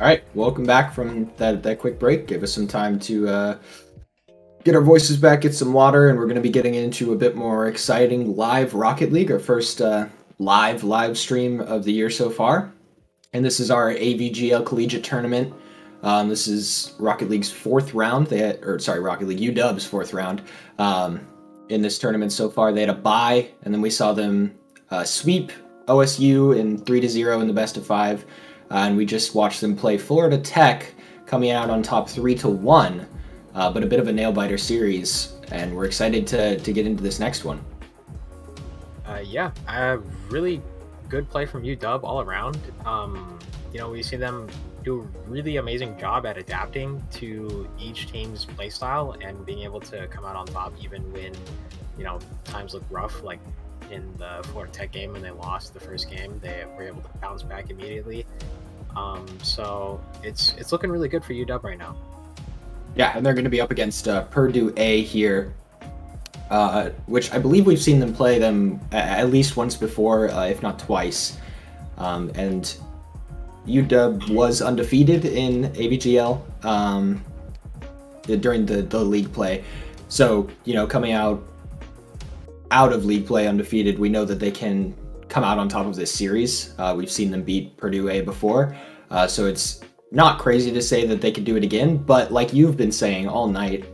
All right, welcome back from that quick break. Give us some time to get our voices back, get some water, and we're going to be getting into a bit more exciting live Rocket League, our first live stream of the year so far. And this is our AVGL Collegiate Tournament. This is Rocket League's fourth round. Rocket League UW's fourth round in this tournament so far. They had a bye, and then we saw them sweep OSU in 3-0 in the best of five. And we just watched them play Florida Tech, coming out on top 3-1, but a bit of a nail-biter series, and we're excited to get into this next one. Really good play from UW all around. We see them do a really amazing job at adapting to each team's playstyle and being able to come out on top even when, times look rough, like in the Florida Tech game when they lost the first game. They were able to bounce back immediately. So it's looking really good for UW right now. Yeah, and they're going to be up against Purdue A here, which I believe we've seen them play them at least once before, if not twice. And UW was undefeated in AVGL during the league play. So, coming out of league play undefeated, we know that they can come out on top of this series. We've seen them beat Purdue A before, so it's not crazy to say that they could do it again, but like you've been saying all night,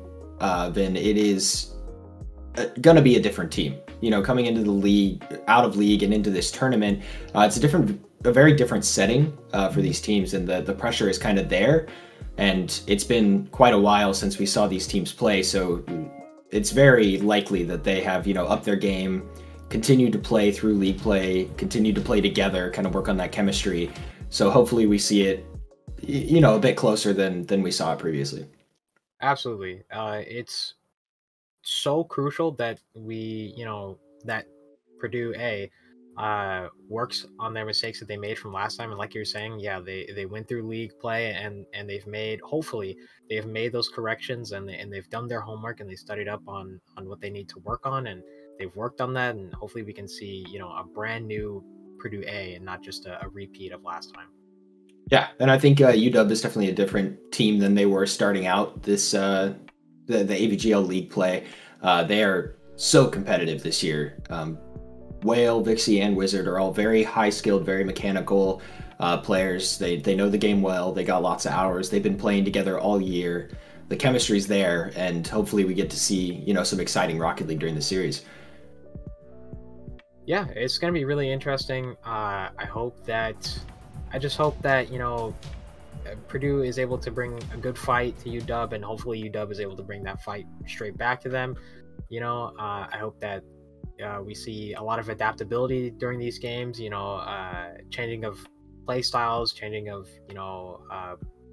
Vin, it is gonna be a different team. Coming into the league, out of league, and into this tournament, it's a very different setting for these teams, and the pressure is kind of there, and it's been quite a while since we saw these teams play, so it's very likely that they have, upped their game, continue to play through league play, continue to play together, kind of work on that chemistry. So hopefully we see it, a bit closer than we saw it previously. Absolutely. It's so crucial that that Purdue A works on their mistakes that they made from last time. And like you're saying, yeah, they went through league play and hopefully they've made those corrections and they've done their homework and they studied up on what they need to work on, and they've worked on that, and hopefully we can see, a brand new Purdue A and not just a repeat of last time. Yeah, and I think UW is definitely a different team than they were starting out this the AVGL league play. They are so competitive this year. Whale, Vixie, and Wizard are all very high-skilled, very mechanical players. They know the game well. They got lots of hours. They've been playing together all year. The chemistry's there, and hopefully we get to see, some exciting Rocket League during the series. Yeah, it's going to be really interesting. I just hope that, Purdue is able to bring a good fight to UW, and hopefully UW is able to bring that fight straight back to them. I hope that we see a lot of adaptability during these games, changing of play styles, changing of,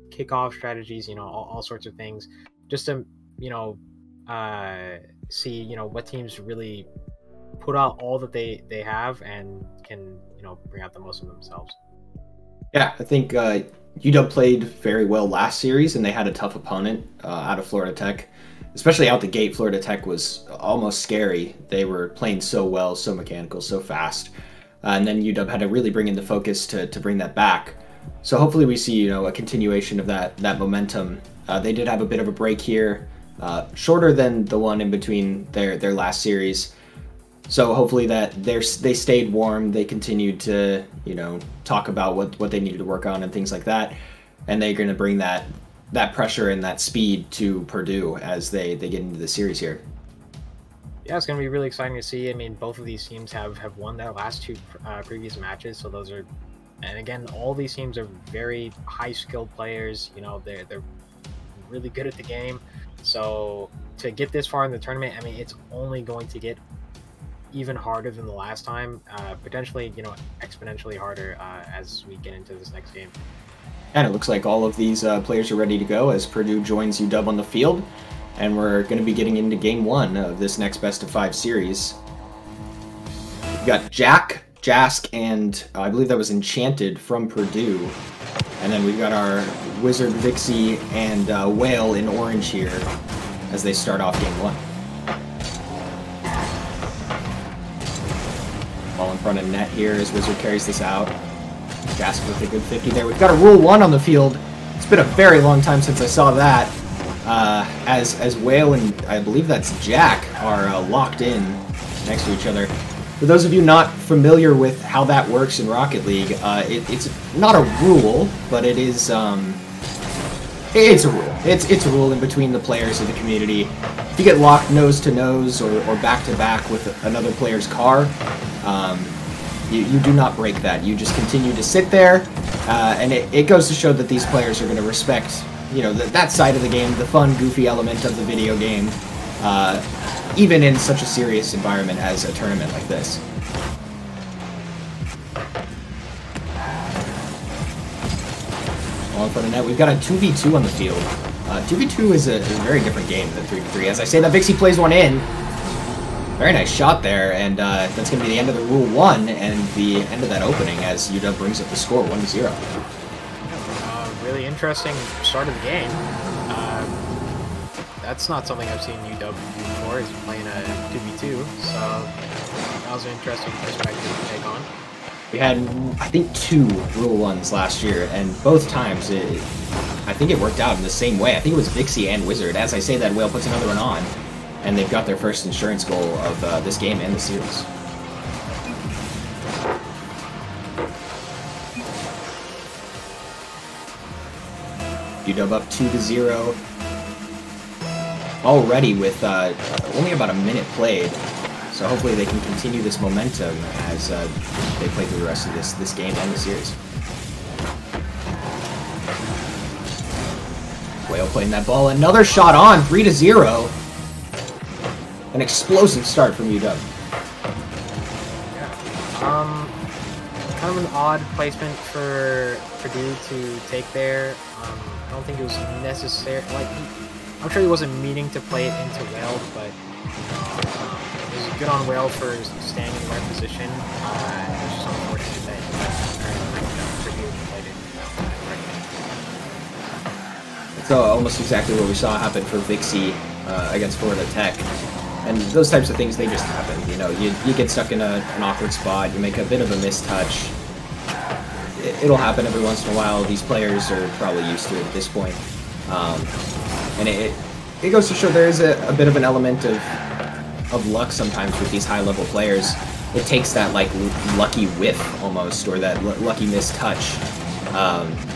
kickoff strategies, all sorts of things, just to, see, what teams really put out all that they have and can, bring out the most of themselves. Yeah, I think UW played very well last series, and they had a tough opponent out of Florida Tech. Especially out the gate, Florida Tech was almost scary. They were playing so well, so mechanical, so fast. And then UW had to really bring in the focus to bring that back. So hopefully we see, a continuation of that momentum. They did have a bit of a break here, shorter than the one in between their last series. So hopefully that they stayed warm. They continued to, talk about what they needed to work on and things like that. And they're going to bring that pressure and that speed to Purdue as they get into the series here. Yeah, it's going to be really exciting to see. I mean, both of these teams have won their last two previous matches, so those are, and again, all these teams are very high-skilled players. They're really good at the game. So to get this far in the tournament, I mean, it's only going to get even harder than the last time, potentially, exponentially harder as we get into this next game. And it looks like all of these players are ready to go as Purdue joins UW on the field. And we're going to be getting into game one of this next best of five series. We've got Jack, Jask, and I believe that was Enchanted from Purdue. And then we've got our Wizard, Vixie, and Whale in orange here as they start off game one. Ball in front of net here as Wizard carries this out. Jask with a good 50 there. We've got a Rule 1 on the field. It's been a very long time since I saw that. As Whale and I believe that's Jack are locked in next to each other. For those of you not familiar with how that works in Rocket League, it's not a rule, but it is it's a rule. It's a rule in between the players of the community. If you get locked nose to nose or back to back with another player's car, you do not break that. You just continue to sit there, and it goes to show that these players are going to respect, you know, that side of the game, the fun, goofy element of the video game, even in such a serious environment as a tournament like this. All in front of net. We've got a 2v2 on the field. 2v2 is a very different game than 3v3. As I say that, Vixie plays one in. Very nice shot there, and that's going to be the end of the Rule 1 and the end of that opening as UW brings up the score 1-0. Really interesting start of the game. That's not something I've seen UW do before, is playing a 2v2, so that was an interesting perspective to take on. We had, I think, 2 Rule 1s last year, and both times I think it worked out in the same way. I think it was Vixie and Wizard. As I say that, Whale puts another one on, and they've got their first insurance goal of this game and the series. UW up 2-0 already with only about a minute played, so hopefully they can continue this momentum as they play through the rest of this game and the series. Whale playing that ball, another shot on, 3-0. An explosive start from UW. Yeah. Kind of an odd placement for Purdue to take there. I don't think it was necessary. Like, I'm sure he wasn't meaning to play it into Whale, but it was good on Whale for staying in the right position. It was just unfortunate that Purdue played it right. It's almost exactly what we saw happen for Vixie against Florida Tech. And those types of things, they just happen. You know, you get stuck in an awkward spot, you make a bit of a mistouch. It'll happen every once in a while. These players are probably used to it at this point. And it goes to show there is a bit of an element of luck sometimes with these high-level players. It takes that, like, lucky whiff, almost, or that lucky mistouch.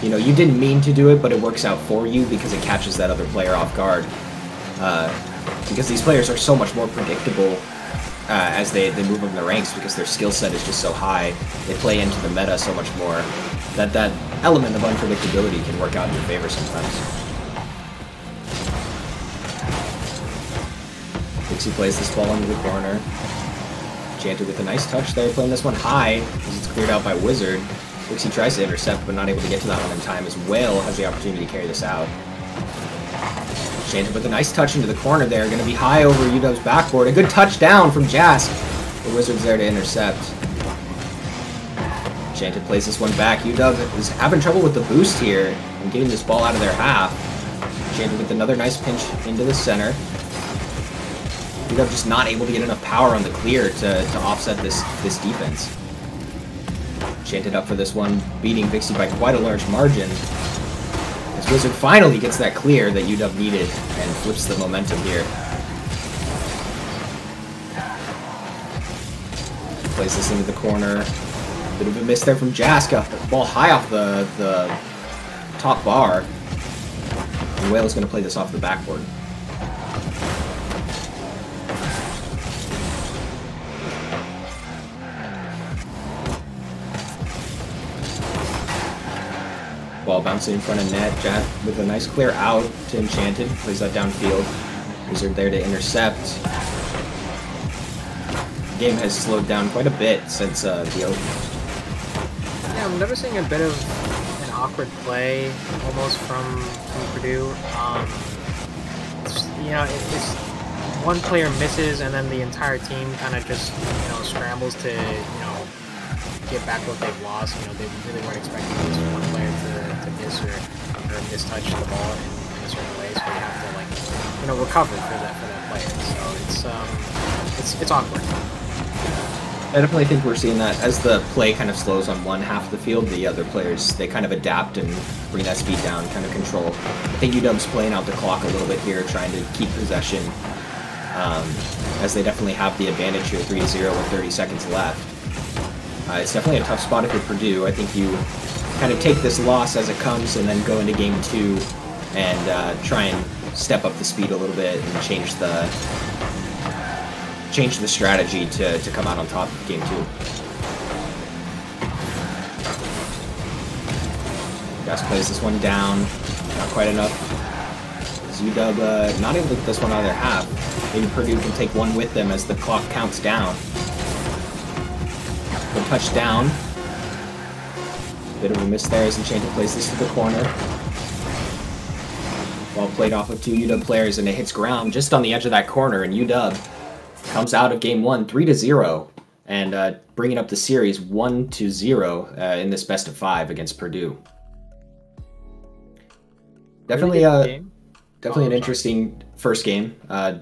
You know, you didn't mean to do it, but it works out for you because it catches that other player off guard. Because these players are so much more predictable as they move up in the ranks, because their skill set is just so high. They play into the meta so much more that that element of unpredictability can work out in your favor sometimes. Dixie plays this ball into the corner. Chanted with a nice touch there, playing this one high as it's cleared out by Wizard. Dixie tries to intercept, but not able to get to that one in time as Whale has the opportunity to carry this out. Chanted with a nice touch into the corner there, going to be high over UW's backboard. A good touchdown from Jask. The Wizard's there to intercept. Chanted plays this one back. UW is having trouble with the boost here and getting this ball out of their half. Chanted with another nice pinch into the center. UW just not able to get enough power on the clear to offset this defense. Chanted up for this one, beating Vixie by quite a large margin. As Wizard finally gets that clear that UW needed and flips the momentum here. Plays this into the corner. Bit of a miss there from Jaska. Ball high off the top bar. And Whale is going to play this off the backboard. Ball bouncing in front of net. Jack with a nice clear out to Enchanted. Plays that downfield. Wizard there to intercept. The game has slowed down quite a bit since the opening. Yeah, I'm noticing a bit of an awkward play almost from Purdue. You know, it's one player misses and then the entire team kind of just, you know, scrambles to, you know, get back what they've lost. You know, they really weren't expecting this one player to miss or mistouch the ball in a certain way, so you have to, like, you know, recover for that player. So it's awkward. I definitely think we're seeing that as the play kind of slows on one half of the field, the other players, they kind of adapt and bring that speed down, kind of control. I think UW's playing out the clock a little bit here, trying to keep possession, as they definitely have the advantage here, 3-0 with 30 seconds left. It's definitely a tough spot if you're Purdue. I think you kind of take this loss as it comes and then go into game 2 and try and step up the speed a little bit and change the strategy to come out on top of game 2. Gus plays this one down, not quite enough. UW not able to get this one out of their half. Maybe Purdue can take one with them as the clock counts down. The touchdown. Bit of a miss there as Enchanted plays this to the corner. Ball played off of 2 UW players and it hits ground just on the edge of that corner, and UW comes out of game 1 3-0 and bringing up the series 1-0 in this best of 5 against Purdue. Definitely definitely an interesting first game,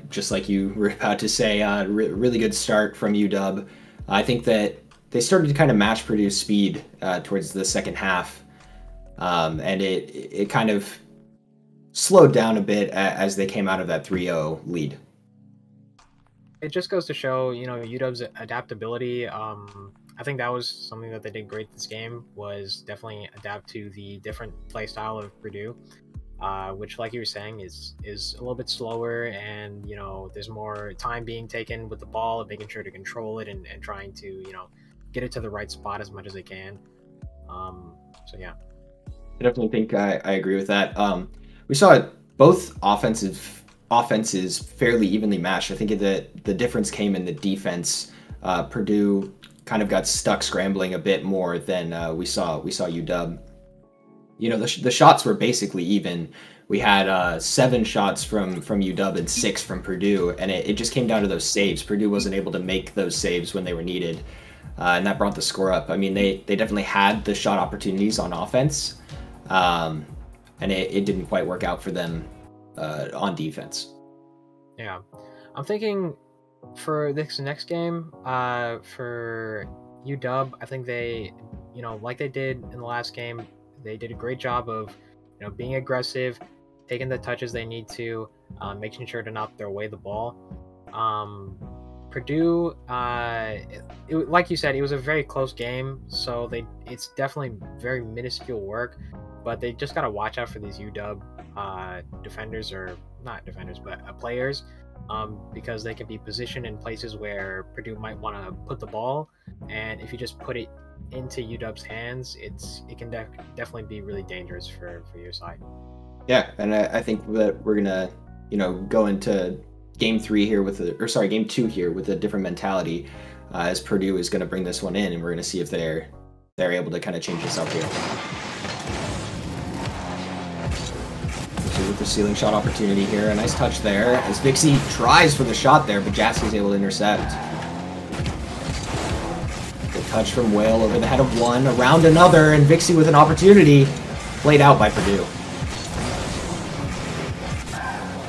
just like you were about to say. Really good start from UW. I think that they started to kind of match Purdue's speed towards the second half, and it kind of slowed down a bit as they came out of that 3-0 lead. It just goes to show, you know, UW's adaptability. I think that was something that they did great this game, was definitely adapt to the different play style of Purdue, which, like you were saying, is a little bit slower, and, you know, there's more time being taken with the ball and making sure to control it and trying to, you know, get it to the right spot as much as they can. So yeah, I definitely think I agree with that. We saw both offenses fairly evenly matched. I think that the difference came in the defense. Purdue kind of got stuck scrambling a bit more than we saw UW. You know, the shots were basically even. We had 7 shots from UW and 6 from Purdue, and it just came down to those saves. Purdue wasn't able to make those saves when they were needed, and that brought the score up. I mean, they definitely had the shot opportunities on offense, and it didn't quite work out for them on defense. Yeah, I'm thinking for this next game, for UW, I think they, you know, like they did in the last game, they did a great job of, you know, being aggressive, taking the touches they need to, making sure to not throw away the ball. Purdue, like you said, it was a very close game, so it's definitely very minuscule work, but they just got to watch out for these UW defenders, or not defenders, but players, because they can be positioned in places where Purdue might want to put the ball, and if you just put it into UW's hands, it can definitely be really dangerous for your side. Yeah, and I think that we're gonna, you know, go into game 2 here with a different mentality, as Purdue is going to bring this one in, and we're going to see if they're able to kind of change this up here. With the ceiling shot opportunity here, a nice touch there as Vixie tries for the shot there, but Jassie's able to intercept. Good touch from Whale over the head of one, around another, and Vixie with an opportunity, played out by Purdue.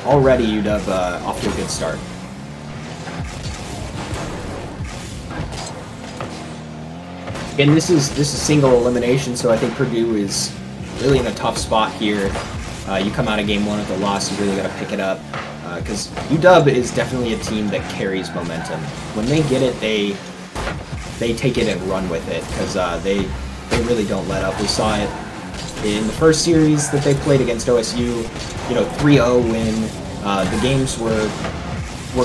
Already UW off to a good start. And this is single elimination, so I think Purdue is really in a tough spot here. You come out of game 1 with a loss, you really got to pick it up, because UW is definitely a team that carries momentum. When they get it, they take it and run with it, because they really don't let up. We saw it in the first series that they played against OSU, you know, 3-0 win. The games were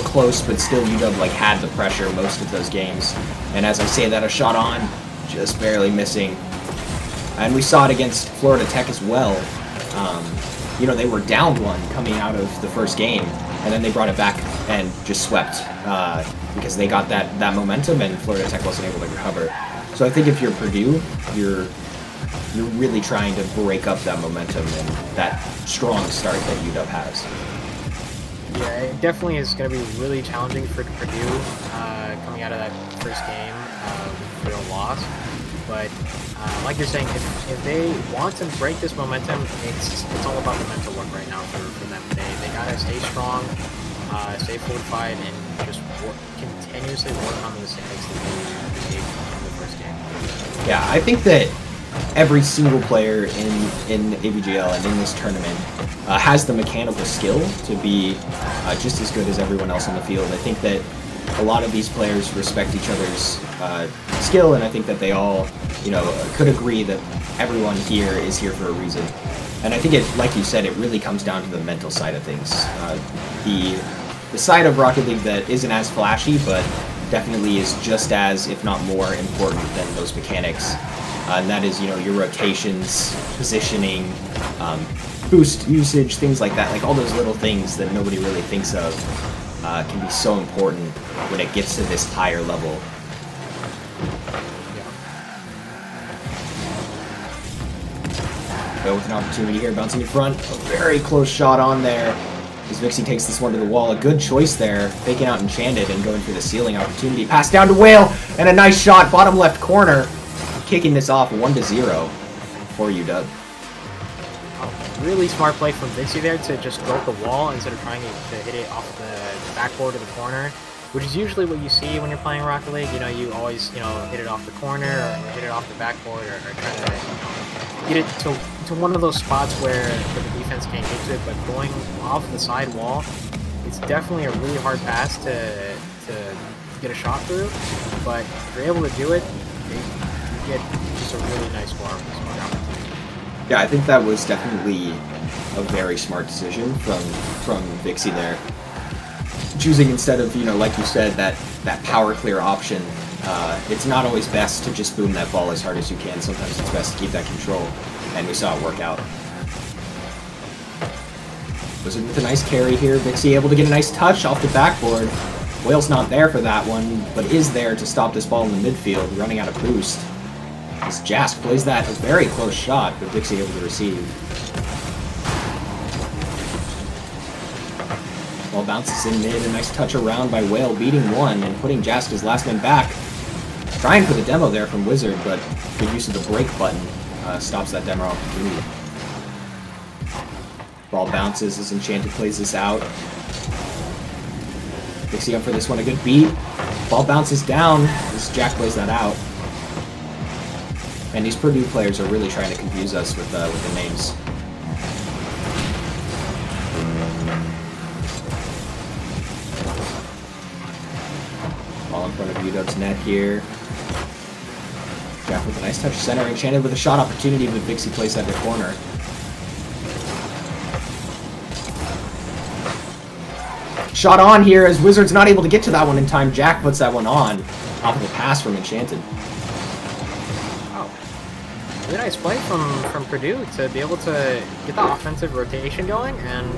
close, but still UW like had the pressure most of those games. And as I say that, a shot on, just barely missing. And we saw it against Florida Tech as well. You know, they were down 1 coming out of the first game, and then they brought it back and just swept because they got that momentum, and Florida Tech wasn't able to recover. So I think if you're Purdue, you're really trying to break up that momentum and that strong start that UW has. Yeah, it definitely is going to be really challenging for Purdue coming out of that first game with a loss. But like you're saying, if they want to break this momentum, it's all about the mental work right now for them. They got to stay strong. stay fortified, and just continuously work on the mistakes that they made in the first game. Yeah, I think that every single player in AVGL and in this tournament has the mechanical skill to be just as good as everyone else on the field. I think that a lot of these players respect each other's skill, and I think that they all, could agree that everyone here is here for a reason. And I think it, like you said, it really comes down to the mental side of things. The side of Rocket League that isn't as flashy, but definitely is just as, if not more, important than those mechanics. And that is, your rotations, positioning, boost usage, things like that. Like all those little things that nobody really thinks of can be so important when it gets to this higher level. Go with an opportunity here, bouncing in front. A very close shot on there. As Vixie takes this one to the wall. A good choice there, faking out Enchanted and going for the ceiling opportunity. Pass down to Whale, and a nice shot, bottom left corner. Kicking this off 1-0 for UW. Really smart play from Vixie there to just go up the wall instead of trying to hit it off the backboard of the corner, which is usually what you see when you're playing Rocket League. You always, hit it off the corner or hit it off the backboard or try to, get it to one of those spots where the defense can't get to it. But going off the side wall, it's definitely a really hard pass to get a shot through. But if you're able to do it, you get just a really nice score. Yeah, I think that was definitely a very smart decision from Vixie there. Choosing instead of, like you said, that power clear option, it's not always best to just boom that ball as hard as you can. Sometimes it's best to keep that control, and we saw it work out. Wizard with a nice carry here. Vixie able to get a nice touch off the backboard. Whale's not there for that one, but is there to stop this ball in the midfield, running out of boost. As Jask plays that a very close shot, but Vixie able to receive. Ball bounces in mid, a nice touch around by Whale, beating one and putting Jask as last man back. Trying for the demo there from Wizard, but good use of the break button stops that demo opportunity. Ball bounces as Enchanted plays this out. Vixie up for this one, a good beat. Ball bounces down as Jack plays that out. And these Purdue players are really trying to confuse us with the names. Ball in front of UW's net here. Jack with a nice touch center. Enchanted with a shot opportunity, but Vixie plays that to corner. Shot on here as Wizard's not able to get to that one in time. Jack puts that one on. Off of a pass from Enchanted. Really nice play from Purdue to be able to get the offensive rotation going and,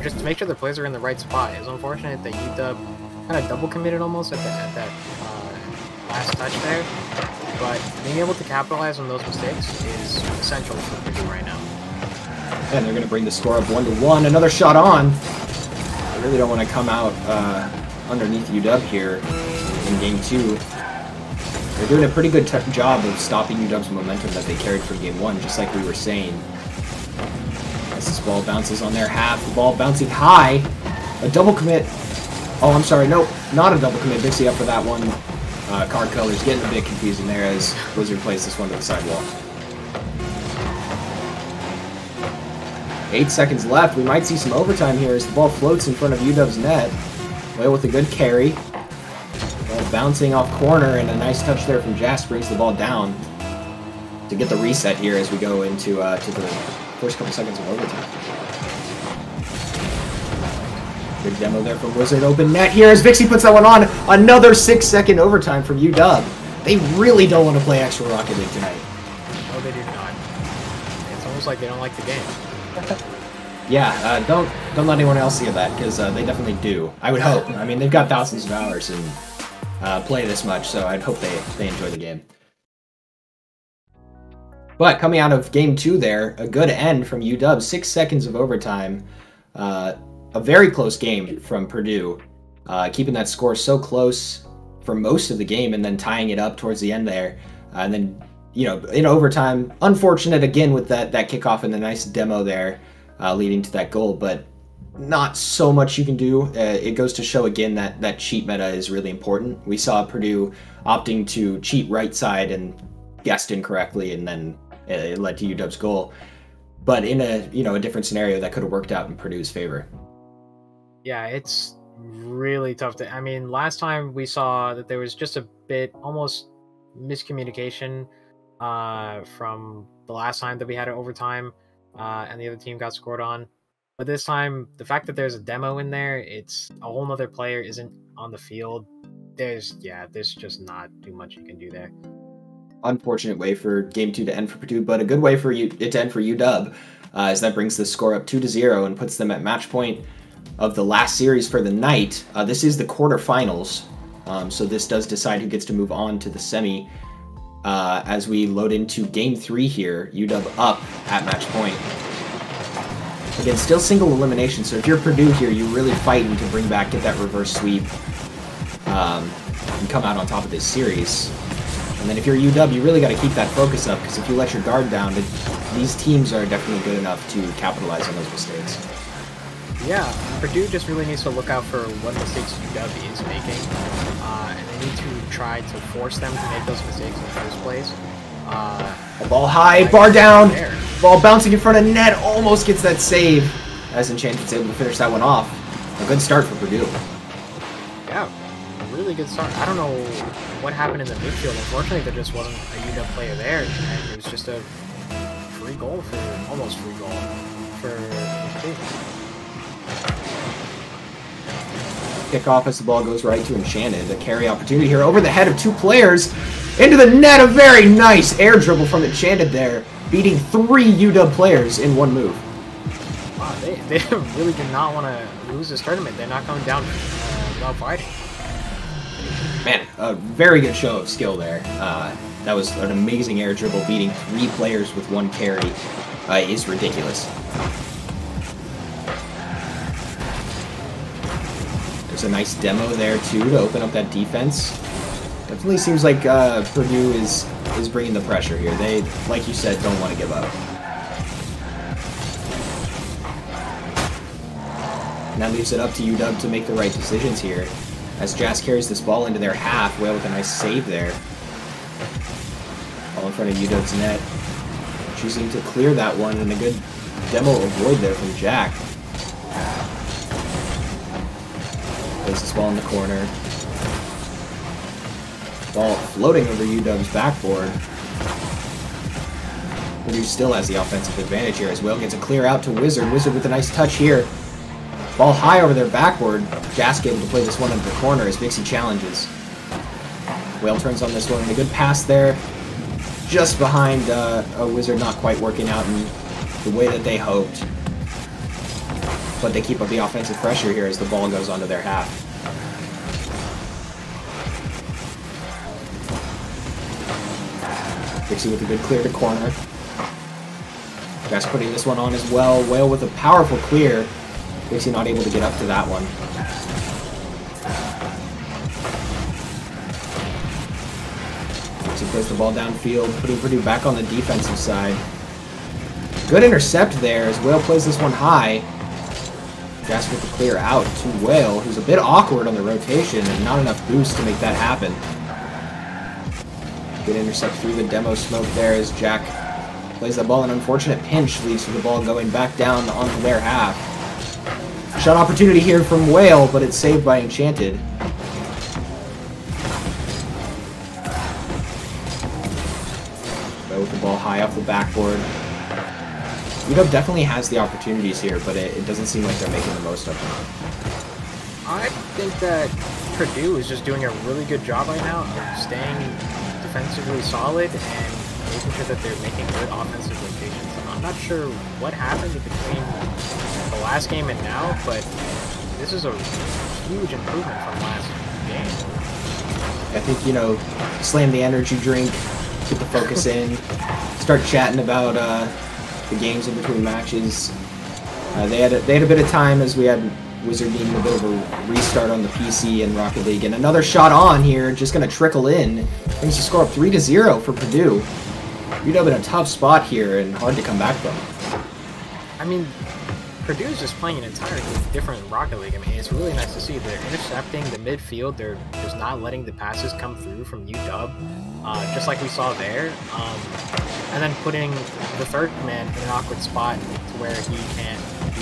just to make sure the players are in the right spot. It was unfortunate that UW kind of double committed almost at that last touch there, but being able to capitalize on those mistakes is essential for Purdue right now. And they're going to bring the score up 1-1. Another shot on. I really don't want to come out underneath UW here in game 2. They're doing a pretty good job of stopping UW's momentum that they carried from game 1, just like we were saying. As this ball bounces on their half, the ball bouncing high. A double commit. Oh, I'm sorry, nope, not a double commit. Vixie up for that one. Card colors getting a bit confusing there as Wizard plays this one to the sidewall. 8 seconds left. We might see some overtime here as the ball floats in front of UW's net. Whale with a good carry. Ball bouncing off corner, and a nice touch there from Jask brings the ball down to get the reset here as we go into to the first couple seconds of overtime. Good demo there from Wizard. Open net here as Vixie puts that one on. Another 6-second overtime from UW. They really don't want to play extra Rocket League tonight. No, they do not. It's almost like they don't like the game. Yeah, don't let anyone else hear that, because they definitely do. I would hope. I mean, they've got thousands of hours and play this much, so I'd hope they enjoy the game. But coming out of game 2 there, a good end from UW. 6 seconds of overtime. A very close game from Purdue, keeping that score so close for most of the game and then tying it up towards the end there. And then, in overtime, unfortunate again with that kickoff and the nice demo there leading to that goal. But not so much you can do. It goes to show again that cheat meta is really important. We saw Purdue opting to cheat right side and guessed incorrectly, and then it led to UW's goal. But in a different scenario, that could have worked out in Purdue's favor. Yeah, it's really tough to. I mean, last time we saw that there was just a bit almost miscommunication from the last time that we had it overtime, and the other team got scored on. But this time, the fact that there's a demo in there, it's a whole nother player isn't on the field. There's just not too much you can do there. Unfortunate way for Game 2 to end for Purdue, but a good way for it to end for UW, as that brings the score up 2-0 and puts them at match point of the last series for the night. This is the quarterfinals, so this does decide who gets to move on to the semi. As we load into Game 3 here, UW up at match point. Again, still single elimination, so if you're Purdue here, you're really fighting to get that reverse sweep, and come out on top of this series. And then if you're UW, you really got to keep that focus up, because if you let your guard down, these teams are definitely good enough to capitalize on those mistakes. Yeah, Purdue just really needs to look out for what mistakes UW is making, and they need to try to force them to make those mistakes in the first place. Ball high, bar down, ball bouncing in front of net, almost gets that save, as Enchanted's able to finish that one off. A good start for Purdue. Yeah, really good start. I don't know what happened in the midfield. Unfortunately, there just wasn't a UW player there, and it was just a almost free goal for Purdue. Kickoff as the ball goes right to Enchanted. A carry opportunity here over the head of two players. Into the net, a very nice air dribble from Enchanted there, beating 3 UW players in one move. Wow, they really do not want to lose this tournament. They're not coming down without fighting. Man, a very good show of skill there. That was an amazing air dribble, beating 3 players with 1 carry. Is ridiculous. There's a nice demo there, too, to open up that defense. Definitely seems like Purdue is bringing the pressure here. They, like you said, don't want to give up. And that leaves it up to UW to make the right decisions here. As Jazz carries this ball into their half, Whale with a nice save there. Ball in front of UW's net. Choosing to clear that one, and a good demo avoid there from Jack. Plays this ball in the corner. Ball floating over UW's backboard. Purdue still has the offensive advantage here as Whale gets a clear out to Wizard. Wizard with a nice touch here. Ball high over their backboard. Jask able to play this one into the corner as Vixie challenges. Whale turns on this one, and a good pass there. Just behind a Wizard, not quite working out in the way that they hoped. But they keep up the offensive pressure here as the ball goes onto their half. Vixie with a good clear to corner. Jask putting this one on as well. Whale with a powerful clear. Vixie not able to get up to that one. Vixie plays the ball downfield, putting Purdue back on the defensive side. Good intercept there as Whale plays this one high. Jask with the clear out to Whale, who's a bit awkward on the rotation and not enough boost to make that happen. Good intercept through the demo smoke there as Jack plays that ball. An unfortunate pinch leads to the ball going back down onto their half. Shot opportunity here from Whale, but it's saved by Enchanted. Whale with the ball high off the backboard. UW definitely has the opportunities here, but it doesn't seem like they're making the most of them. I think that Purdue is just doing a really good job right now of staying defensively solid and making sure that they're making good offensive rotations. I'm not sure what happened between the last game and now, but this is a huge improvement from last game. I think, slam the energy drink, get the focus in, start chatting about the games in between matches. They had a bit of time as we had Wizard needing a bit of a restart on the PC and Rocket League. And another shot on here, just going to trickle in. Brings the score up 3-0 for Purdue. UW in a tough spot here and hard to come back from. I mean, Purdue is just playing an entirely different Rocket League. I mean, it's really nice to see. They're intercepting the midfield. They're just not letting the passes come through from UW, just like we saw there. And then putting the third man in an awkward spot to where he can't do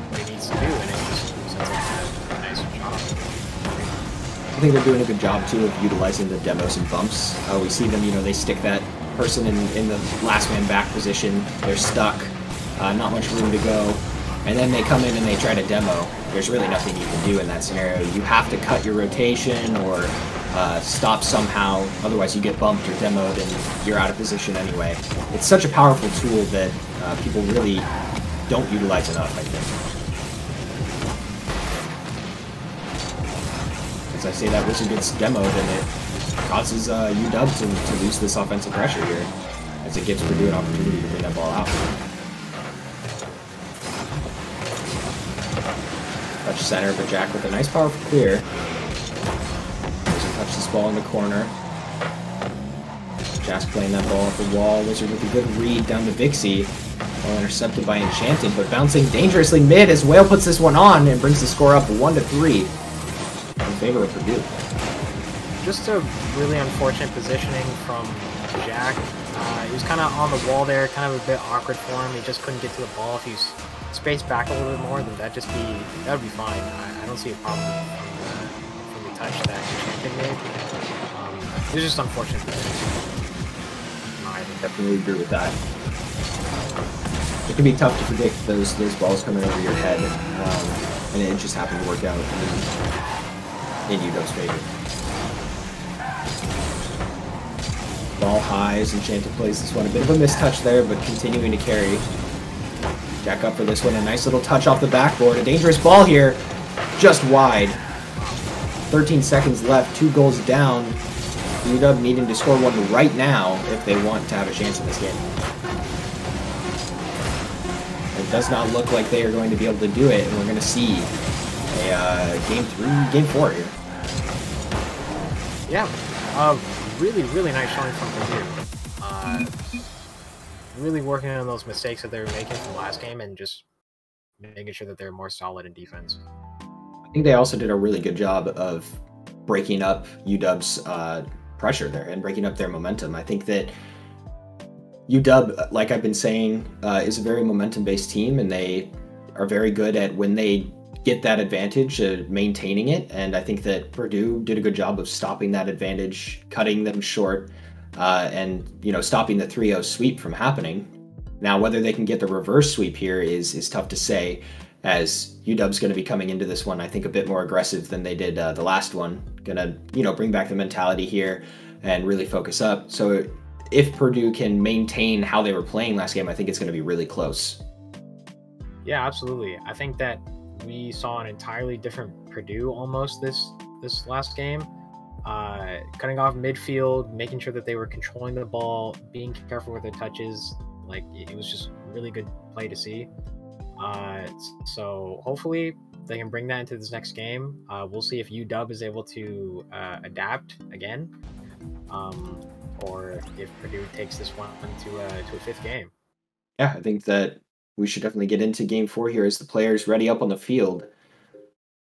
what he needs to do, and it just seems like a nice job. I think they're doing a good job too of utilizing the demos and bumps. We see them, they stick that person in the last man back position. They're stuck, not much room to go, and then they come in and they try to demo. There's really nothing you can do in that scenario. You have to cut your rotation or stop somehow, otherwise you get bumped or demoed and you're out of position anyway. It's such a powerful tool that people really don't utilize enough, I think. As I say that Wizard gets demoed and it causes UW to lose this offensive pressure here, as it gives Purdue an opportunity to bring that ball out. Touch center, but Jack with a nice powerful clear. Wizard touch this ball in the corner. Jack's playing that ball off the wall. Wizard with a good read down to Vixie. Ball intercepted by Enchanted, but bouncing dangerously mid as Whale puts this one on and brings the score up 1-3 in favor of Purdue. Just a really unfortunate positioning from Jack. He was kind of on the wall there, kind of a bit awkward for him. He just couldn't get to the ball. If he's spaced back a little bit more, then that would be fine. I don't see a problem from the touch that Enchanted made. It was just unfortunate. I definitely agree with that. It can be tough to predict those balls coming over your head, and it just happened to work out in UW's favor. Ball high as Enchanted plays this one. A bit of a mistouch there, but continuing to carry. Jack up for this one. A nice little touch off the backboard. A dangerous ball here. Just wide. 13 seconds left. 2 goals down. UW needing to score one right now if they want to have a chance in this game. It does not look like they are going to be able to do it, and we're going to see a game 4 here. Yeah, really nice showing from Purdue. Really working on those mistakes that they were making from last game and just making sure that they're more solid in defense. I think they also did a really good job of breaking up UW's pressure there and breaking up their momentum. I think that UW, like I've been saying, is a very momentum-based team, and they are very good at when they get that advantage, maintaining it. And I think that Purdue did a good job of stopping that advantage, cutting them short, and stopping the 3-0 sweep from happening. Now, whether they can get the reverse sweep here is tough to say, as UW's going to be coming into this one, I think, a bit more aggressive than they did the last one. Going to bring back the mentality here and really focus up. So if Purdue can maintain how they were playing last game, I think it's going to be really close. Yeah, absolutely. I think that we saw an entirely different Purdue almost this last game. Cutting off midfield, making sure that they were controlling the ball, being careful with their touches. Like, it was just really good play to see. So hopefully they can bring that into this next game. We'll see if UW is able to adapt again, or if Purdue takes this one to a 5th game. Yeah, I think that we should definitely get into game 4 here as the players ready up on the field.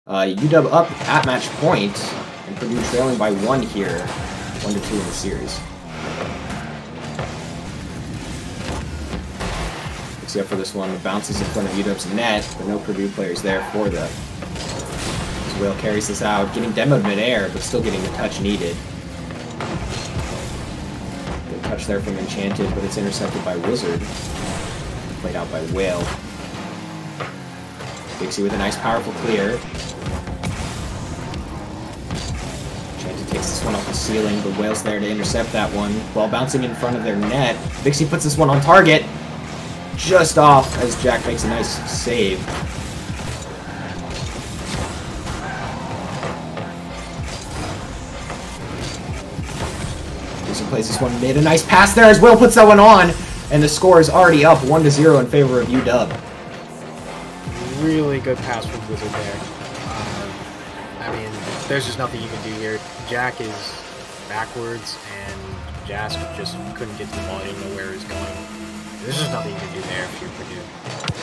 UW up at match point, and Purdue trailing by 1 here, 1-2 in the series. Picks up for this one, bounces in front of UW's net, but no Purdue players there for them. As Whale carries this out, getting demoed midair, but still getting the touch needed. Good touch there from Enchanted, but it's intercepted by Wizard. Played out by Whale. Vixie with a nice powerful clear. Enchanted takes this one off the ceiling, but Whale's there to intercept that one. Ball bouncing in front of their net. Vixie puts this one on target. Just off as Jack makes a nice save. Vixie plays this one mid. A nice pass there as Whale puts that one on. And the score is already up 1-0 in favor of UW. Really good pass from Wizard there. I mean, there's just nothing you can do here. Jack is backwards, and Jask just couldn't get to the ball. He didn't know where he was going. There's just nothing you can do there if you're Purdue.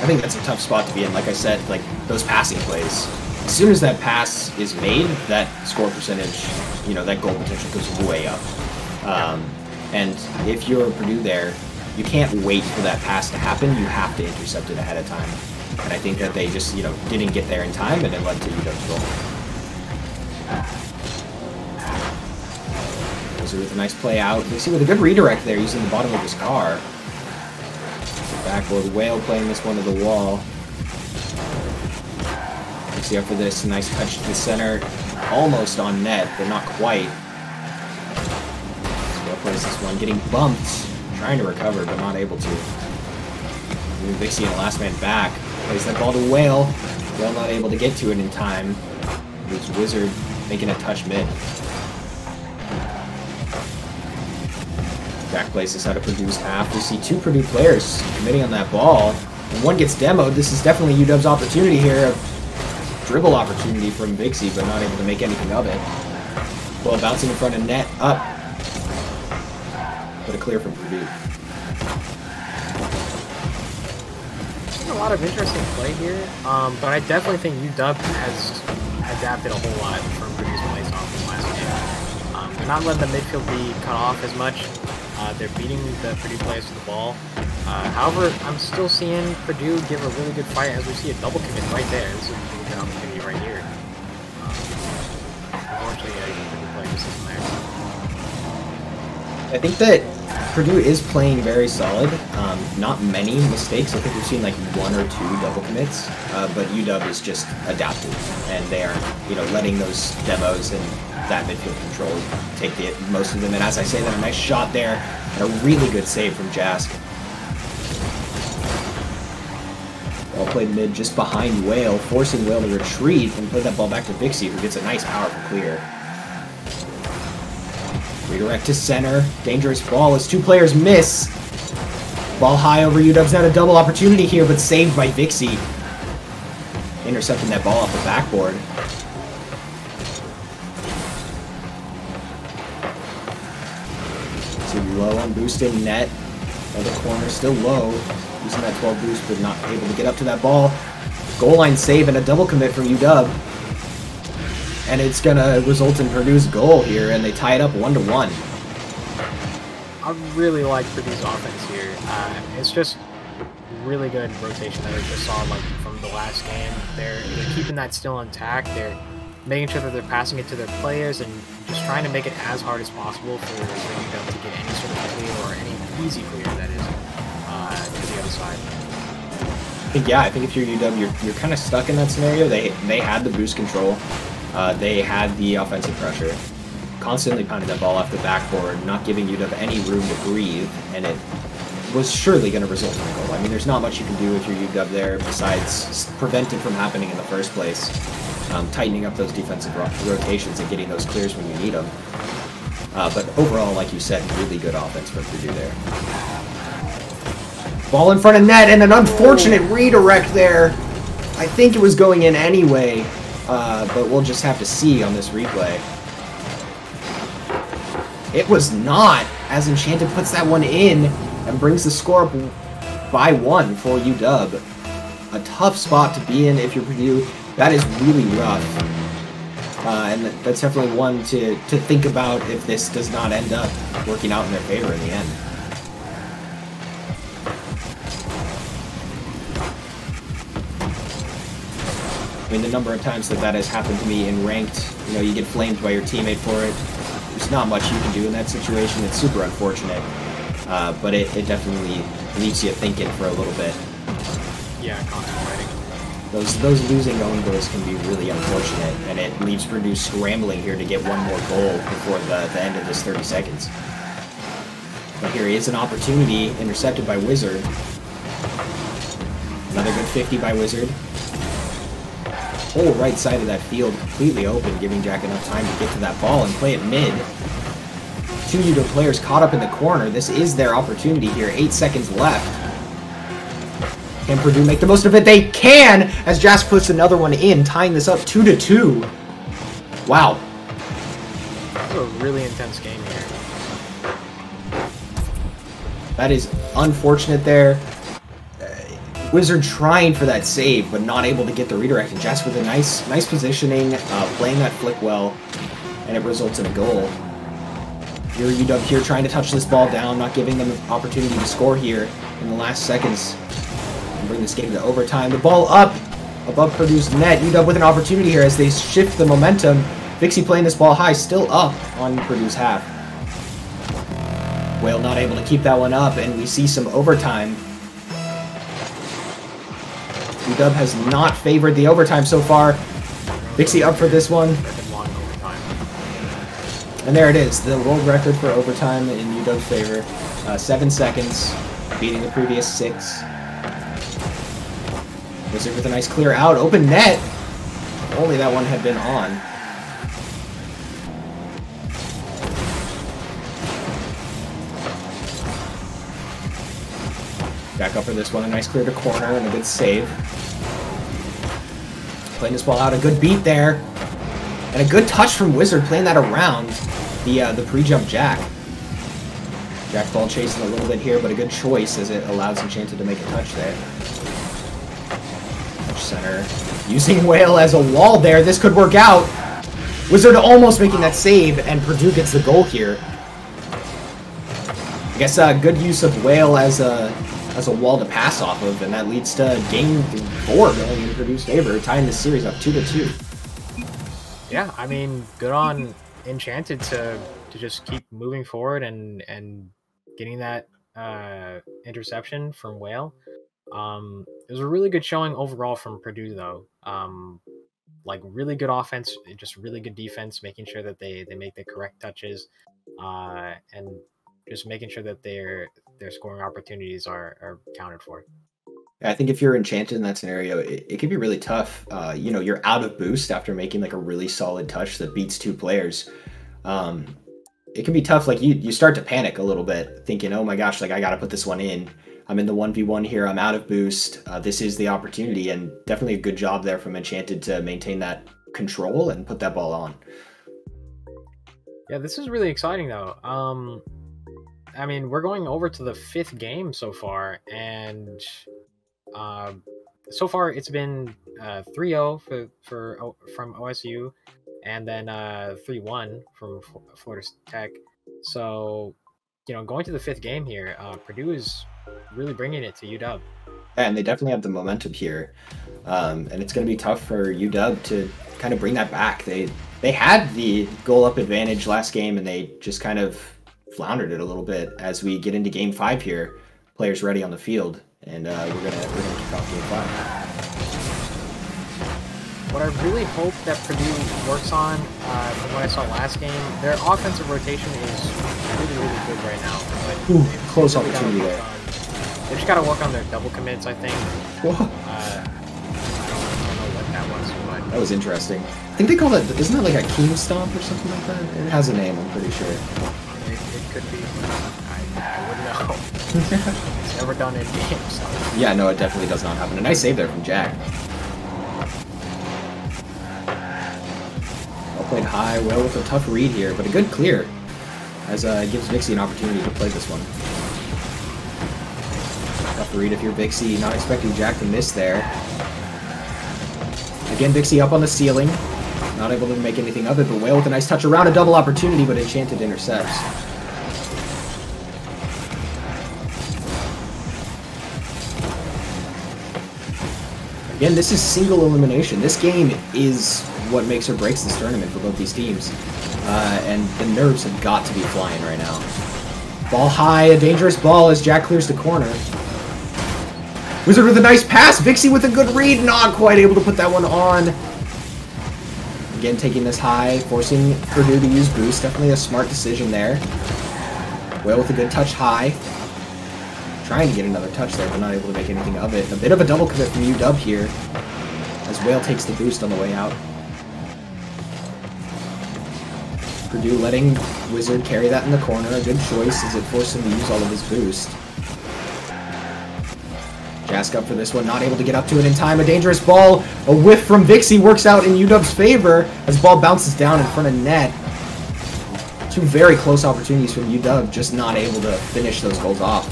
I think that's a tough spot to be in. Like I said, like those passing plays. As soon as that pass is made, that score percentage, you know, that goal potential goes way up. And if you're Purdue there, you can't wait for that pass to happen. You have to intercept it ahead of time. And I think that they just, you know, didn't get there in time, and it led to UW's goal. Wizard with a nice play out. You see with a good redirect there, using the bottom of his car. Backboard Whale playing this one to the wall. See after this, nice touch to the center, almost on net, but not quite. So plays this one, getting bumped, trying to recover, but not able to. Vixie in the last man back, plays that ball to Whale. Whale not able to get to it in time. Leaves Wizard making a touch mid. Jack plays this out of Purdue's half. We see two Purdue players committing on that ball, and one gets demoed. This is definitely UW's opportunity here. Dribble opportunity from Vixie, but not able to make anything of it. Well, bouncing in front of net, up. But a clear from Purdue. There's a lot of interesting play here, but I definitely think UW has adapted a whole lot from Purdue's play style from last game. They're not letting the midfield be cut off as much. They're beating the Purdue players to the ball. However, I'm still seeing Purdue give a really good fight as we see a double commit right there. This is a good opportunity right here. Unfortunately, Purdue player just isn't there. I think that Purdue is playing very solid. Not many mistakes. I think we've seen like one or two double commits, but UW is just adapted, and they are, you know, letting those demos and that midfield control take most of them. And as I say that, a nice shot there and a really good save from Jask. Ball played mid just behind Whale, forcing Whale to retreat and play that ball back to Vixie, who gets a nice powerful clear. Redirect to center. Dangerous ball as two players miss. Ball high over UW's not a double opportunity here, but saved by Vixie. Intercepting that ball off the backboard. Too low on boost in net. Other corner still low. Using that 12 boost, but not able to get up to that ball. Goal line save and a double commit from UW. And it's going to result in Purdue's goal here, and they tie it up 1-1. I really like Purdue's offense here. It's just really good rotation that I just saw like from the last game. They're keeping that still intact. They're making sure that they're passing it to their players and just trying to make it as hard as possible for UW to get any sort of clear or any easy clear, that is, to the other side. I think if you're UW, you're kind of stuck in that scenario. They had the boost control. They had the offensive pressure. Constantly pounding that ball off the backboard, not giving UW any room to breathe, and it was surely going to result in a goal. I mean, there's not much you can do if you're UW there besides prevent it from happening in the first place. Tightening up those defensive rotations and getting those clears when you need them. But overall, like you said, really good offense from Purdue there. Ball in front of net and an unfortunate redirect there. I think it was going in anyway, but we'll just have to see on this replay. It was not, as Enchanted puts that one in and brings the score up by 1 for UW. A tough spot to be in if you're Purdue. That is really rough. And that's definitely one to think about if this does not end up working out in their favor in the end. I mean, the number of times that has happened to me in ranked, you know, you get flamed by your teammate for it. There's not much you can do in that situation. It's super unfortunate, but it definitely leaves you thinking for a little bit. Yeah, contemplating. Those losing own goals can be really unfortunate, and it leaves Purdue scrambling here to get one more goal before the end of this 30 seconds. But here is an opportunity, intercepted by Wizard. Another good 50 by Wizard. Whole right side of that field completely open, giving Jack enough time to get to that ball and play it mid. Two UW players caught up in the corner. This is their opportunity here. 8 seconds left. Can Purdue make the most of it? They can, as Jask puts another one in, tying this up 2-2. Wow. This is a really intense game here. That is unfortunate there. Wizard trying for that save, but not able to get the redirect. And Jess with a nice positioning, playing that flick well, and it results in a goal. Here, UW here trying to touch this ball down, not giving them an opportunity to score here in the last seconds and bring this game to overtime. The ball up above Purdue's net. UW with an opportunity here as they shift the momentum. Vixie playing this ball high, still up on Purdue's half. Whale not able to keep that one up, and we see some overtime. UW has not favored the overtime so far. Vixie up for this one. And there it is, the world record for overtime in UW's favor. 7 seconds, beating the previous 6. Wizard with a nice clear out, open net. If only that one had been on. Back up for this one, a nice clear to corner and a good save. Playing this ball out, a good beat there. And a good touch from Wizard, playing that around the pre-jump Jack. Jack ball chasing a little bit here, but a good choice as it allows Enchanted to make a touch there. Touch center. Using Whale as a wall there, this could work out. Wizard almost making that save, and Purdue gets the goal here. I guess good use of Whale as a wall to pass off of, and that leads to game 4 going in Purdue's favor, tying the series up 2-2. Yeah, I mean, good on Enchanted to just keep moving forward and getting that interception from Whale. It was a really good showing overall from Purdue, though. Like, really good offense, just really good defense, making sure that they make the correct touches, and just making sure that their scoring opportunities are accounted for. I think if you're Enchanted in that scenario, it can be really tough. You know, you're out of boost after making like a really solid touch that beats 2 players. It can be tough. Like you start to panic a little bit, thinking, "Oh my gosh, like I got to put this one in. I'm in the 1v1 here. I'm out of boost. This is the opportunity." And definitely a good job there from Enchanted to maintain that control and put that ball on. Yeah, this is really exciting though. I mean, we're going over to the 5th game so far, and so far it's been 3-0 from OSU, and then 3-1 from Florida Tech. So, you know, going to the 5th game here, Purdue is really bringing it to UW. Yeah, and they definitely have the momentum here, and it's going to be tough for UW to kind of bring that back. They had the goal up advantage last game, and they just kind of floundered it a little bit. As we get into game 5 here, players ready on the field, and we're gonna kick off game 5. What I really hope that Purdue works on, from what I saw last game, their offensive rotation is really good right now. But ooh, close opportunity there. They just got to work on their double commits, I think. Whoa. I don't know what that was, but that was interesting. I think they call that, isn't that like a King Stomp or something like that? It has a name, I'm pretty sure. It could be. I wouldn't know. It's never done in games. So. Yeah, no, it definitely does not happen. A nice save there from Jack. Well played high, well with a tough read here, but a good clear, as it gives Vixie an opportunity to play this one. Tough read if you're Vixie, not expecting Jack to miss there. Again, Vixie up on the ceiling, not able to make anything of it, but Whale with a nice touch around a double opportunity, but Enchanted intercepts. Again, this is single elimination. This game is what makes or breaks this tournament for both these teams. And the nerves have got to be flying right now. Ball high, a dangerous ball as Jack clears the corner. Wizard with a nice pass, Vixie with a good read, not quite able to put that one on. Again, taking this high, forcing Purdue to use boost. Definitely a smart decision there. Whale with a good touch high. Trying to get another touch there, but not able to make anything of it. A bit of a double commit from UW here, as Whale takes the boost on the way out. Purdue letting Wizard carry that in the corner. A good choice as it forced him to use all of his boost. Jask up for this one, not able to get up to it in time. A dangerous ball, a whiff from Vixie works out in UW's favor as ball bounces down in front of net. Two very close opportunities from UW, just not able to finish those goals off.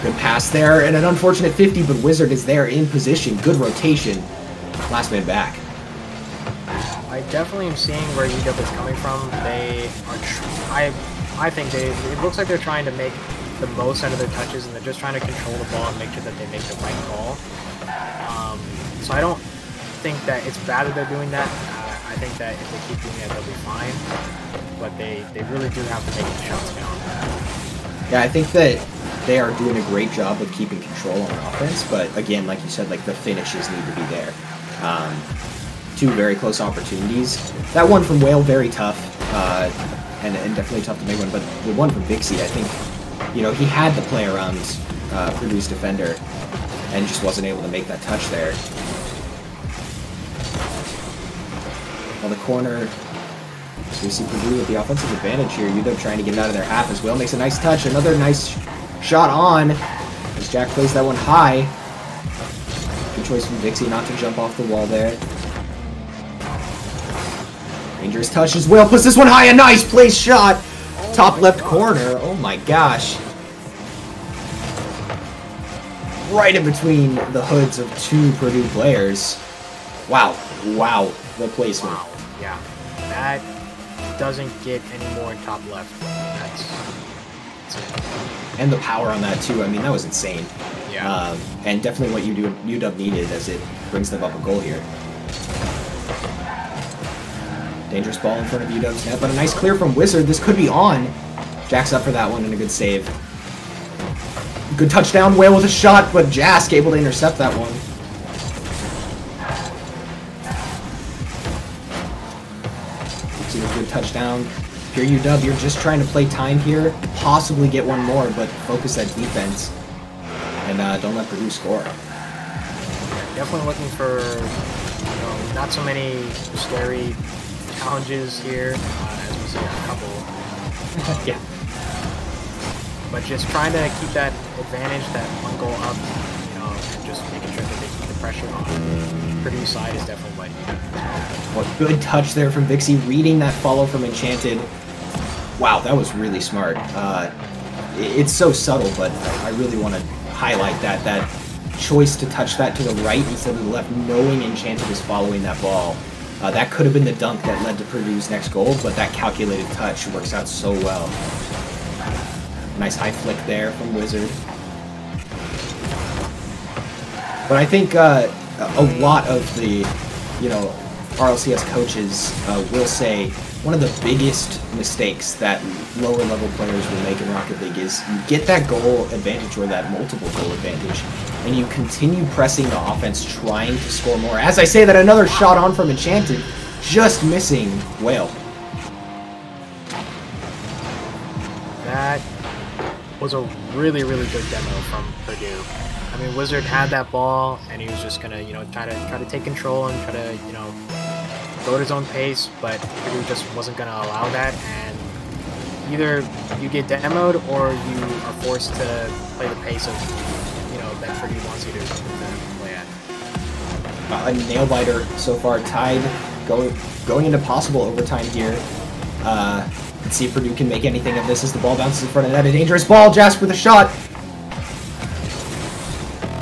Good pass there, and an unfortunate 50, but Wizard is there in position. Good rotation. Last man back. I definitely am seeing where UW is coming from. They are, I think it looks like they're trying to make the most out of their touches, and they're just trying to control the ball and make sure that they make the right call. So I don't think that it's bad that they're doing that. I think that if they keep doing that, they'll be fine. But they really do have to make the shots count. Yeah, I think that they are doing a great job of keeping control on offense, but again, like you said, like the finishes need to be there. Two very close opportunities. That one from Whale, very tough, and definitely tough to make one, but the one from Vixie, I think, you know, he had to play around Purdue's defender and just wasn't able to make that touch there. On the corner, so we see Purdue with the offensive advantage here. UW trying to get it out of their half as Whale makes a nice touch. Another nice shot on as Jack plays that one high. Good choice from Vixie not to jump off the wall there. Dangerous touch as Whale puts this one high. A nice place shot. Top left corner. Oh my gosh. Right in between the hoods of two Purdue players. Wow. Wow. The placement. Wow. Yeah. That doesn't get any more top left. That's it. And the power on that too. I mean, that was insane. Yeah. And definitely what UW needed as it brings them up a goal here. Dangerous ball in front of UW's net, but a nice clear from Wizard. This could be on. Jack's up for that one and a good save. Good touchdown. Whale with a shot, but Jask able to intercept that one. See a good touchdown. Here UW, you're just trying to play time here, possibly get one more, but focus that defense and don't let Purdue score. Definitely looking for, you know, not so many scary challenges here, as we see a couple. Yeah. But just trying to keep that advantage, that one goal up, you know, and just making sure that they keep the pressure on Purdue's side is definitely what you need. Well, good touch there from Vixie, reading that follow from Enchanted. Wow, that was really smart. It's so subtle, but I really want to highlight that choice to touch that to the right instead of the left, knowing Enchanted is following that ball. That could have been the dunk that led to Purdue's next goal, but that calculated touch works out so well. Nice high flick there from Wizard. But I think a lot of the, you know, RLCS coaches will say one of the biggest mistakes that lower level players will make in Rocket League is you get that goal advantage or that multiple goal advantage and you continue pressing the offense trying to score more. As I say that, another shot on from Enchanted, just missing Whale. That was a really, really good demo from Purdue. I mean, Wizard had that ball and he was just gonna, you know, try to take control and try to, you know, go at his own pace, but Purdue just wasn't going to allow that, and either you get demoed or you are forced to play the pace of, you know, that Purdue wants you to play at. A nail-biter so far, tied, going into possible overtime here. Let's see if Purdue can make anything of this as the ball bounces in front of net. A dangerous ball, Jasp with a shot.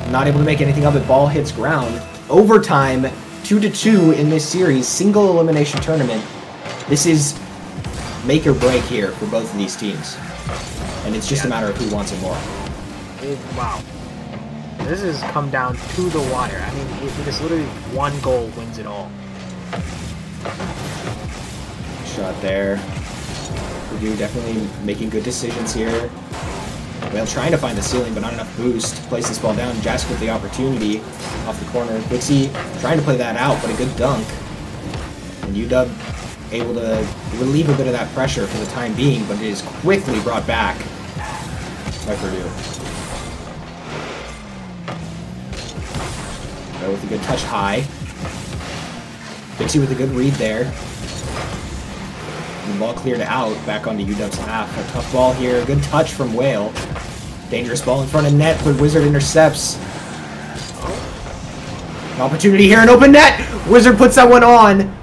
Not able to make anything of it, ball hits ground. Overtime. 2-2 in this series, single elimination tournament. This is make or break here for both of these teams. And it's just a matter of who wants it more. Wow. This has come down to the wire. I mean, it is literally one goal wins it all. Shot there. Purdue definitely making good decisions here. Whale trying to find the ceiling, but not enough boost to place this ball down. Jask with the opportunity off the corner. Vixie trying to play that out, but a good dunk. And UW able to relieve a bit of that pressure for the time being, but it is quickly brought back by Purdue. Whale with a good touch high. Vixie with a good read there. The ball cleared out, back onto UW's half. A tough ball here. Good touch from Whale. Dangerous ball in front of net, but Wizard intercepts. An opportunity here, an open net! Wizard puts that one on,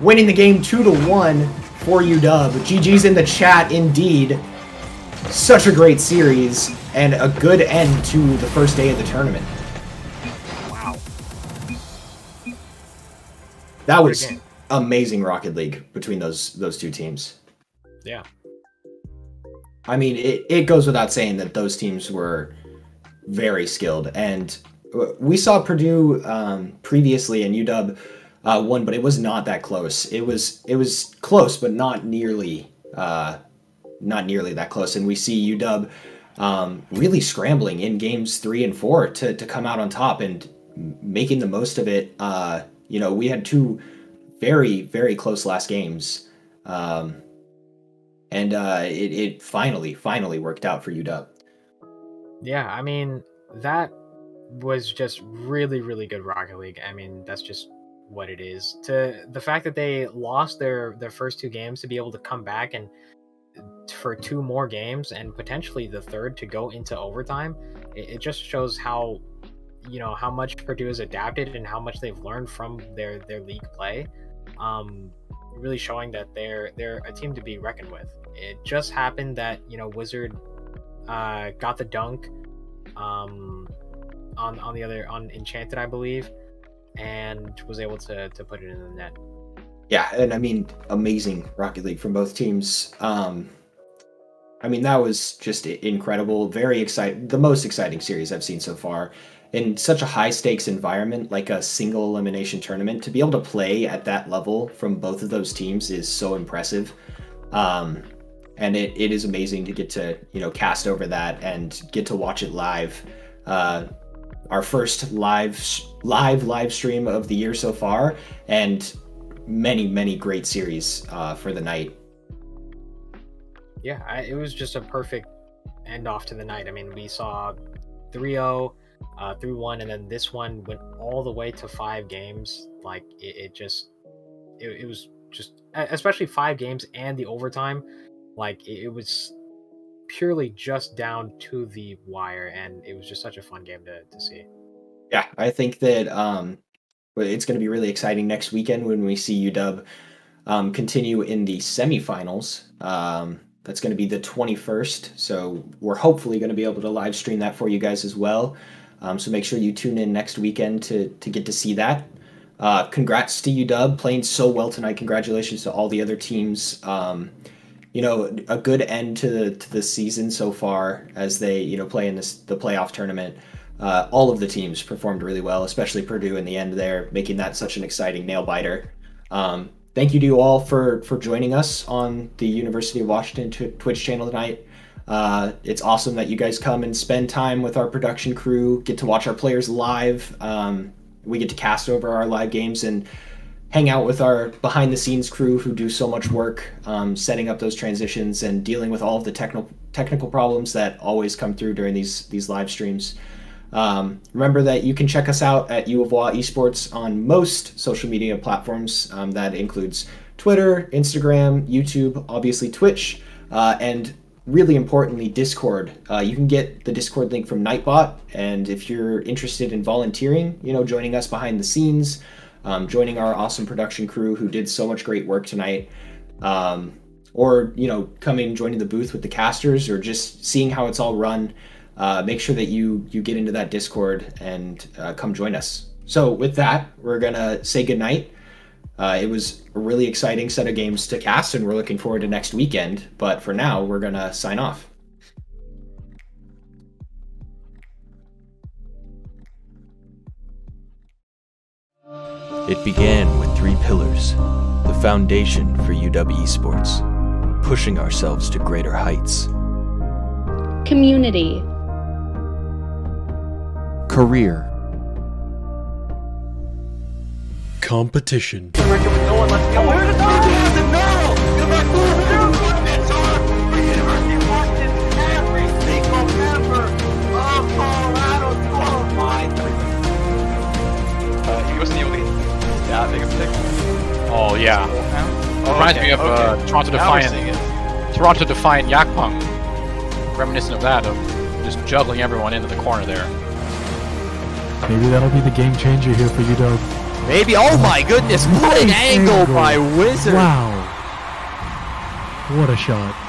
winning the game 2-1. for UW. GG's in the chat, indeed. Such a great series, and a good end to the first day of the tournament. Wow. That was amazing Rocket League between those two teams. Yeah. I mean, it goes without saying that those teams were very skilled, and we saw Purdue previously, and UW won, but it was not that close. It was close, but not nearly that close. And we see UW really scrambling in games 3 and 4 to come out on top and making the most of it. You know, we had 2 very, very close last games. And it finally worked out for UW. Yeah, I mean, that was just really, really good Rocket League. I mean, that's just what it is. To the fact that they lost their first 2 games to be able to come back and for 2 more games and potentially the third to go into overtime, it just shows how, you know, how much Purdue has adapted and how much they've learned from their league play. Really showing that they're a team to be reckoned with. It just happened that, you know, Wizard got the dunk on Enchanted, I believe, and was able to put it in the net. Yeah, and I mean, amazing Rocket League from both teams. I mean, that was just incredible. Very exciting. The most exciting series I've seen so far. In such a high stakes environment, like a single elimination tournament, to be able to play at that level from both of those teams is so impressive. And it is amazing to get to, you know, cast over that and get to watch it live. Our first live stream of the year so far, and many great series for the night. Yeah, it was just a perfect end off to the night. I mean, we saw 3-0, 3-1, and then this one went all the way to 5 games. Like it was just, especially 5 games and the overtime. Like it was purely just down to the wire, and it was just such a fun game to see. Yeah, I think that it's going to be really exciting next weekend when we see UW continue in the semifinals. That's going to be the 21st, so we're hopefully going to be able to live stream that for you guys as well. So make sure you tune in next weekend to get to see that. Congrats to UW playing so well tonight. Congratulations to all the other teams. You know, a good end to the season so far as they, you know, play in the playoff tournament. All of the teams performed really well, especially Purdue in the end there, making that such an exciting nail biter. Thank you to you all for joining us on the University of Washington Twitch channel tonight. It's awesome that you guys come and spend time with our production crew, get to watch our players live. We get to cast over our live games and hang out with our behind the scenes crew who do so much work setting up those transitions and dealing with all of the technical problems that always come through during these live streams. Remember that you can check us out at U of W Esports on most social media platforms. That includes Twitter, Instagram, YouTube, obviously Twitch, and really importantly, Discord. You can get the Discord link from Nightbot, and if you're interested in volunteering, you know, joining us behind the scenes, joining our awesome production crew who did so much great work tonight, or, you know, coming joining the booth with the casters, or just seeing how it's all run, make sure that you get into that Discord and come join us. So with that, we're gonna say goodnight. It was a really exciting set of games to cast, and we're looking forward to next weekend. But for now, we're gonna sign off. It began with 3 pillars, the foundation for UW Esports, pushing ourselves to greater heights. Community. Career. Competition. Oh yeah. Reminds me of Toronto Defiant Yakpung. Reminiscent of that, of just juggling everyone into the corner there. Maybe that'll be the game changer here for UW. Maybe. Oh my goodness! What an angle by Wizard! Wow. What a shot.